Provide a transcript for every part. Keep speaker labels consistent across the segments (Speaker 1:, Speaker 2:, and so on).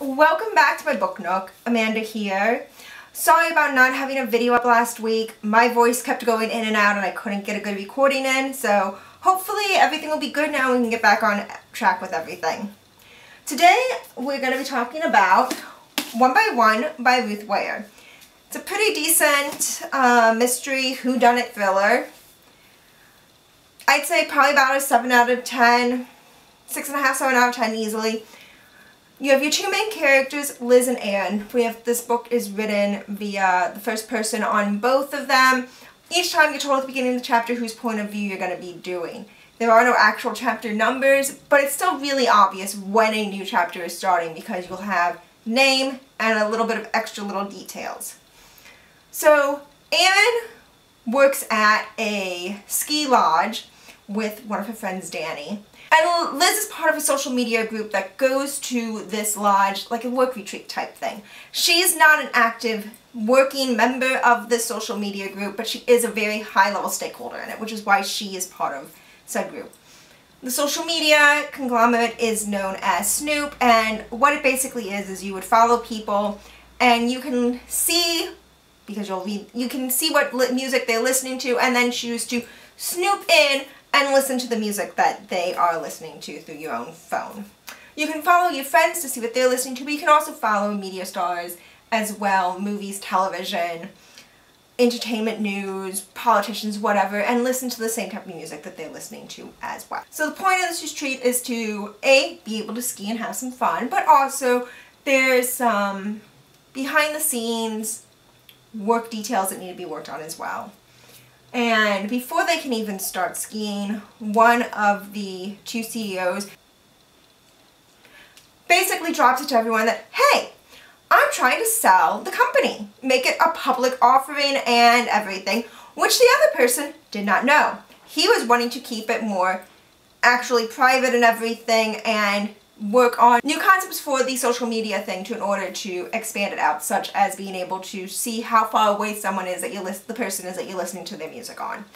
Speaker 1: Welcome back to my book nook. Amanda here. Sorry about not having a video up last week. My voice kept going in and out and I couldn't get a good recording in, so hopefully everything will be good now and we can get back on track with everything. Today we're going to be talking about One by One by Ruth Ware. It's a pretty decent mystery whodunit thriller. I'd say probably about a 7 out of 10, 6.5, 7 out of 10 easily. You have your two main characters, Liz and Anne. This book is written via the first person on both of them. Each time you're told at the beginning of the chapter whose point of view you're going to be doing. There are no actual chapter numbers, but it's still really obvious when a new chapter is starting because you'll have name and a little bit of extra little details. So Anne works at a ski lodge with one of her friends, Danny. And Liz is part of a social media group that goes to this lodge, like a work retreat type thing. She's not an active working member of this social media group, but she is a very high-level stakeholder in it, which is why she is part of said group. The social media conglomerate is known as Snoop, and what it basically is you would follow people, and you can see, because you can see what music they're listening to, and then choose to snoop in and listen to the music that they are listening to through your own phone. You can follow your friends to see what they're listening to, but you can also follow media stars as well, movies, television, entertainment news, politicians, whatever, and listen to the same type of music that they're listening to as well. So the point of this retreat is to, A, be able to ski and have some fun, but also there's some behind the scenes work details that need to be worked on as well. And before they can even start skiing, one of the two CEOs basically drops it to everyone that, hey, I'm trying to sell the company, make it a public offering and everything, which the other person did not know. He was wanting to keep it more actually private and everything and work on new concepts for the social media thing in order to expand it out, such as being able to see how far away someone is that the person is that you're listening to their music on.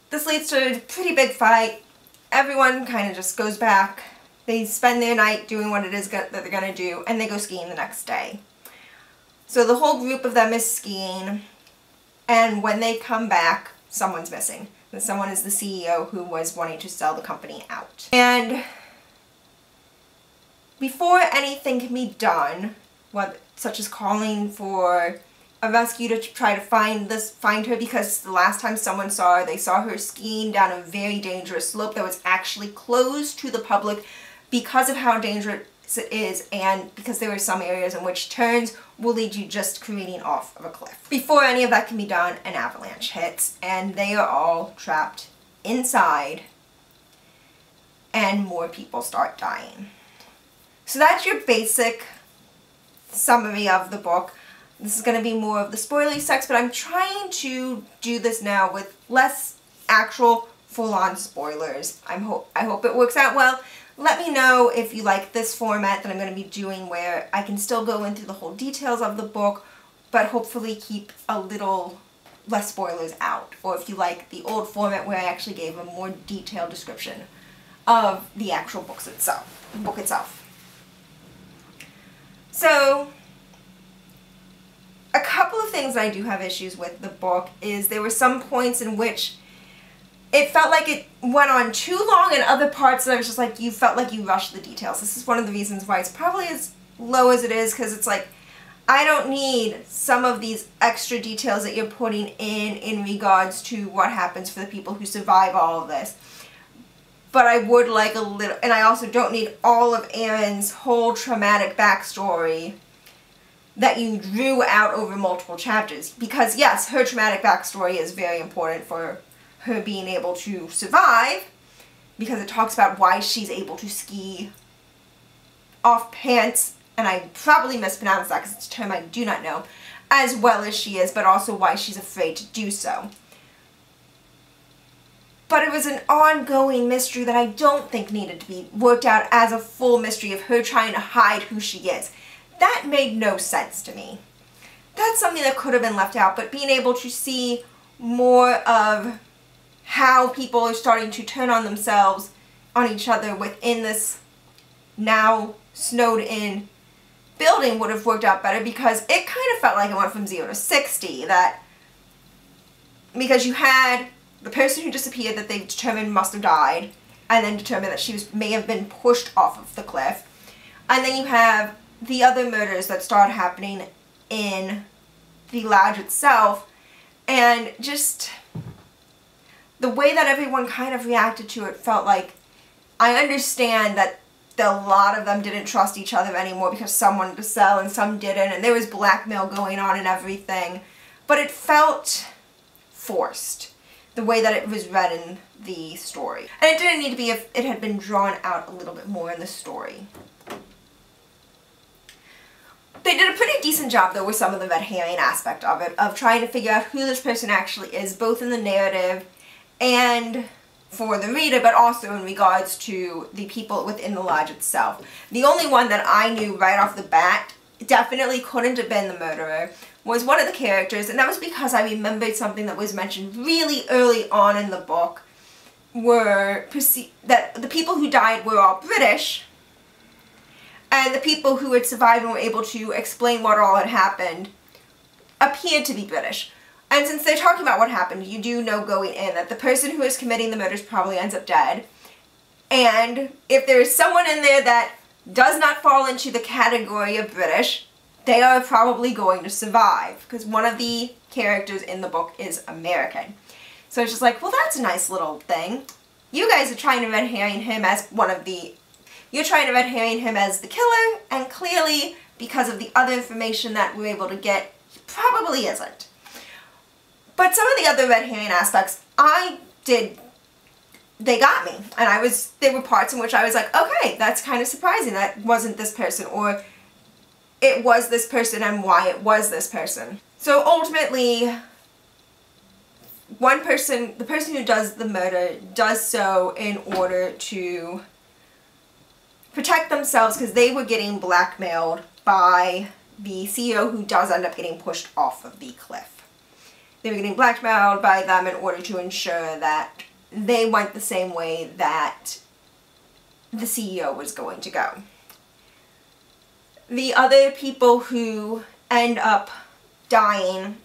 Speaker 1: This leads to a pretty big fight. Everyone kind of just goes back. They spend their night doing what it is that they're going to do, and they go skiing the next day. So the whole group of them is skiing, and when they come back, someone's missing. And someone is the CEO who was wanting to sell the company out. And before anything can be done, such as calling for a rescue to try to find her, because the last time someone saw her, they saw her skiing down a very dangerous slope that was actually closed to the public because of how dangerous it is, and because there are some areas in which turns will lead you just careening off of a cliff. Before any of that can be done, an avalanche hits, and they are all trapped inside, and more people start dying. So that's your basic summary of the book. This is going to be more of the spoilery sex, but I'm trying to do this now with less actual full-on spoilers. I hope it works out well. Let me know if you like this format that I'm going to be doing, where I can still go into the whole details of the book, but hopefully keep a little less spoilers out. Or if you like the old format where I actually gave a more detailed description of the actual book itself. So, a couple of things I do have issues with the book is there were some points in which it felt like it went on too long, and other parts that I was just like, you felt like you rushed the details. This is one of the reasons why it's probably as low as it is, because it's like, I don't need some of these extra details that you're putting in regards to what happens for the people who survive all of this. But I would like a little, and I also don't need all of Erin's whole traumatic backstory that you drew out over multiple chapters. Because yes, her traumatic backstory is very important for her being able to survive, because it talks about why she's able to ski off pants, and I probably mispronounced that because it's a term I do not know, as well as she is, but also why she's afraid to do so. But it was an ongoing mystery that I don't think needed to be worked out as a full mystery of her trying to hide who she is. That made no sense to me. That's something that could have been left out, but being able to see more of how people are starting to turn on themselves on each other within this now snowed in building would have worked out better, because it kind of felt like it went from 0 to 60. That because you had the person who disappeared that they determined must have died, and then determined that she may have been pushed off of the cliff, and then you have the other murders that started happening in the lodge itself, and just the way that everyone kind of reacted to it felt like, I understand that a lot of them didn't trust each other anymore because some wanted to sell and some didn't, and there was blackmail going on and everything, but it felt forced, the way that it was read in the story. And it didn't need to be if it had been drawn out a little bit more in the story. They did a pretty decent job, though, with some of the red herring aspect of it, of trying to figure out who this person actually is, both in the narrative and for the reader, but also in regards to the people within the lodge itself. The only one that I knew right off the bat definitely couldn't have been the murderer was one of the characters, and that was because I remembered something that was mentioned really early on in the book, that the people who died were all British, and the people who had survived and were able to explain what all had happened appeared to be British. And since they're talking about what happened, you do know going in that the person who is committing the murders probably ends up dead. And if there's someone in there that does not fall into the category of British, they are probably going to survive, because one of the characters in the book is American. So it's just like, well, that's a nice little thing. You guys are trying to red herring him as you're trying to red herring him as the killer, and clearly, because of the other information that we're able to get, he probably isn't. But some of the other red herring aspects, they got me. And there were parts in which I was like, okay, that's kind of surprising. That wasn't this person, or it was this person and why it was this person. So ultimately, the person who does the murder does so in order to protect themselves, because they were getting blackmailed by the CEO, who does end up getting pushed off of the cliff. They were getting blackmailed by them in order to ensure that they went the same way that the CEO was going to go. The other people who end up dying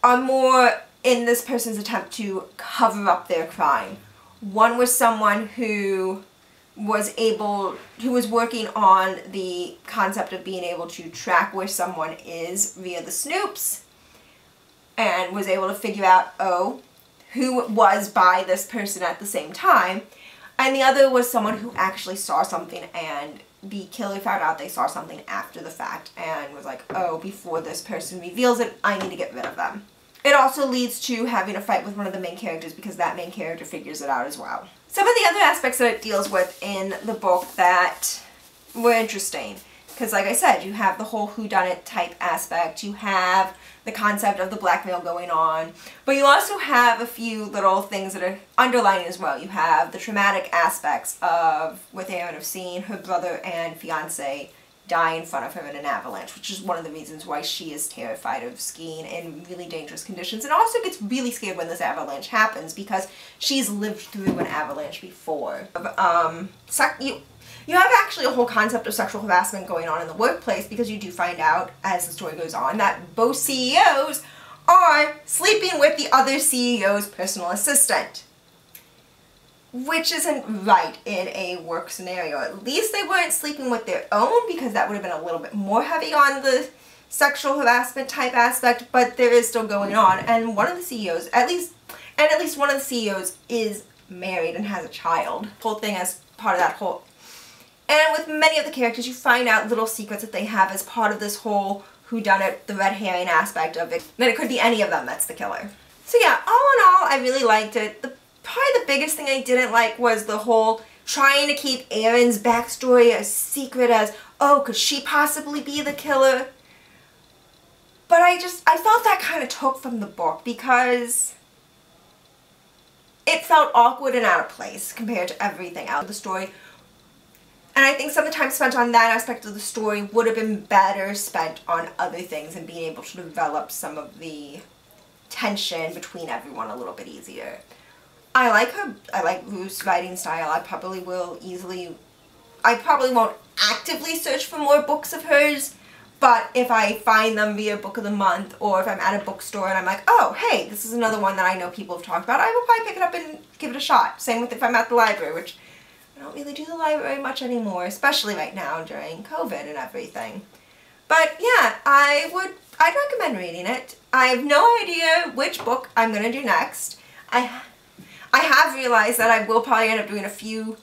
Speaker 1: are more in this person's attempt to cover up their crime. One was someone who was working on the concept of being able to track where someone is via the snoops, and was able to figure out, who was by this person at the same time. And the other was someone who actually saw something, and the killer found out they saw something after the fact and was like, before this person reveals it, I need to get rid of them. It also leads to having a fight with one of the main characters, because that main character figures it out as well. Some of the other aspects that it deals with in the book that were interesting, because like I said, you have the whole whodunit type aspect, you have the concept of the blackmail going on, but you also have a few little things that are underlying as well. You have the traumatic aspects with Erin of seeing her brother and fiance die in front of her in an avalanche, which is one of the reasons why she is terrified of skiing in really dangerous conditions, and also gets really scared when this avalanche happens, because she's lived through an avalanche before. You have actually a whole concept of sexual harassment going on in the workplace, because you do find out, as the story goes on, that both CEOs are sleeping with the other CEO's personal assistant, which isn't right in a work scenario. At least they weren't sleeping with their own, because that would have been a little bit more heavy on the sexual harassment type aspect, but there is still going on. And one of the CEOs, at least one of the CEOs is married and has a child. The whole thing as part of that whole... And with many of the characters, you find out little secrets that they have as part of this whole whodunit, the red herring aspect of it. That it could be any of them that's the killer. So yeah, all in all, I really liked it. Probably the biggest thing I didn't like was the whole trying to keep Erin's backstory as secret as, could she possibly be the killer? But I felt that kind of took from the book, because it felt awkward and out of place compared to everything else of the story. And I think some of the time spent on that aspect of the story would have been better spent on other things and being able to develop some of the tension between everyone a little bit easier. I like Ruth's writing style. I probably won't actively search for more books of hers, but if I find them via book of the month, or if I'm at a bookstore and I'm like, oh, hey, this is another one that I know people have talked about, I will probably pick it up and give it a shot. Same with if I'm at the library, which I don't really do the library much anymore, especially right now during COVID and everything. But yeah, I'd recommend reading it. I have no idea which book I'm going to do next. I have realized that I will probably end up doing a few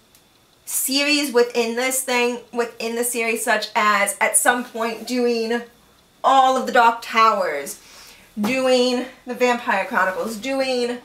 Speaker 1: series within the series, such as at some point doing all of the Dark Towers, doing the Vampire Chronicles, doing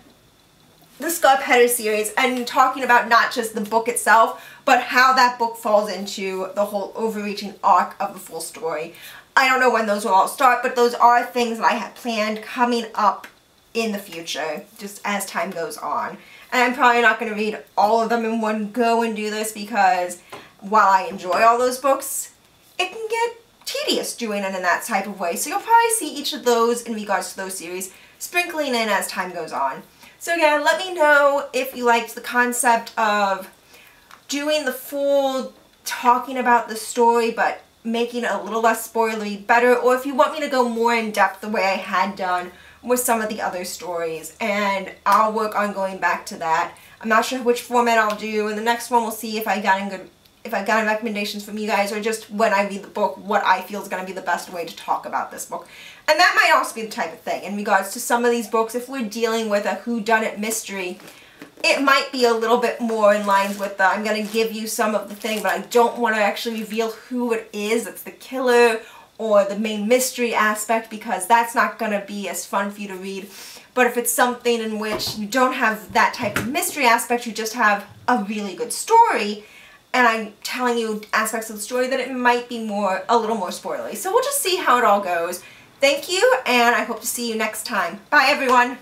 Speaker 1: the Scott Petter series, and talking about not just the book itself, but how that book falls into the whole overreaching arc of the full story. I don't know when those will all start, but those are things that I have planned coming up in the future, just as time goes on. And I'm probably not going to read all of them in one go and do this, because while I enjoy all those books, it can get tedious doing it in that type of way. So you'll probably see each of those in regards to those series sprinkling in as time goes on. So again, let me know if you liked the concept of doing the full talking about the story but making it a little less spoilery better, or if you want me to go more in depth the way I had done with some of the other stories, and I'll work on going back to that. I'm not sure which format I'll do. In the next one, we'll see if I've gotten recommendations from you guys, or just when I read the book, what I feel is going to be the best way to talk about this book. And that might also be the type of thing in regards to some of these books. If we're dealing with a whodunit mystery, it might be a little bit more in line with the, I'm going to give you some of the thing, but I don't want to actually reveal who it is that's the killer or the main mystery aspect, because that's not going to be as fun for you to read. But if it's something in which you don't have that type of mystery aspect, you just have a really good story, and I'm telling you aspects of the story, that it might be a little more spoilery. So we'll just see how it all goes. Thank you, and I hope to see you next time. Bye, everyone.